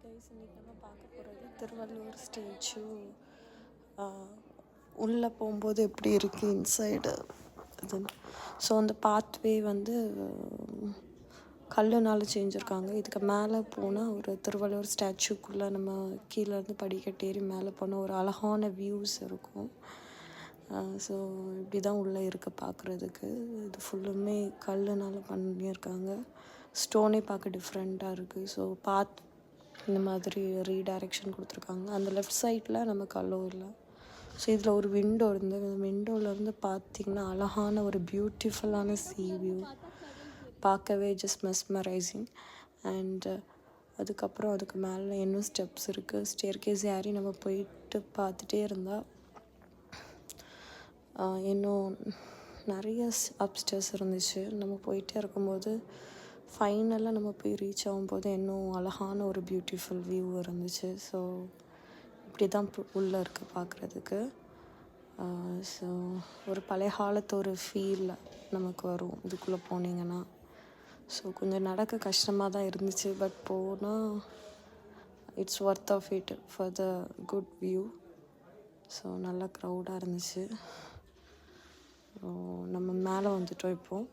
Guys இன்றைக்கி நம்ம பார்க்க போகிறது திருவள்ளுவர் ஸ்டேச்சு உள்ளே போகும்போது எப்படி இருக்குது இன்சைடு அது. ஸோ அந்த பாத்வே வந்து கல்லுனால் செஞ்சுருக்காங்க. இதுக்கு மேலே போனால் ஒரு திருவள்ளுவர் ஸ்டாச்சுக்குள்ளே நம்ம கீழேருந்து படிக்கட்டு ஏறி மேலே போனால் ஒரு அழகான வியூஸ் இருக்கும். ஸோ இப்படி தான் உள்ளே இருக்குது பார்க்குறதுக்கு. இது ஃபுல்லுமே கல்லுனால் பண்ணியிருக்காங்க. ஸ்டோனே பார்க்க டிஃப்ரெண்ட்டாக இருக்குது. ஸோ இந்த மாதிரி ரீடைரெக்ஷன் கொடுத்துருக்காங்க. அந்த லெஃப்ட் சைடில் நமக்கு அலோ இல்லை. ஸோ இதில் ஒரு விண்டோ இருந்து அந்த விண்டோவிலேருந்து பார்த்திங்கன்னா அழகான ஒரு பியூட்டிஃபுல்லான சீ வியூ பார்க்கவே ஜஸ்ட் மெஸ்மரைசிங். அண்ட் அதுக்கப்புறம் அதுக்கு மேலே இன்னும் ஸ்டெப்ஸ் இருக்குது. ஸ்டேர்கேஸ் ஏறி நம்ம போயிட்டு பார்த்துட்டே இருந்தால் இன்னும் நிறைய அப்ஸ்டேர்ஸ் இருந்துச்சு. நம்ம போயிட்டே இருக்கும்போது ஃபைனலாக நம்ம போய் ரீச் ஆகும்போது இன்னும் அழகான ஒரு பியூட்டிஃபுல் வியூ இருந்துச்சு. ஸோ இப்படி தான் உள்ளே இருக்குது பார்க்குறதுக்கு. ஸோ ஒரு பழைய காலத்து ஒரு ஃபீல் நமக்கு வரும் இதுக்குள்ளே போனீங்கன்னா. ஸோ கொஞ்சம் நடக்க கஷ்டமாக தான் இருந்துச்சு. பட் போனால் it's worth of it for the good view. So நல்லா க்ரௌடாக இருந்துச்சு. நம்ம மேலே வந்துட்டோம் இப்போது.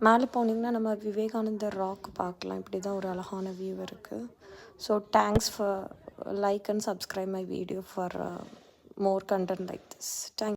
மேலே போனீங்கன்னா நம்ம விவேகானந்தர் ராக் பார்க்கலாம். இப்படி தான் ஒரு அழகான வியூ இருக்குது. So thanks for like and subscribe my video for more content like this. Thank you.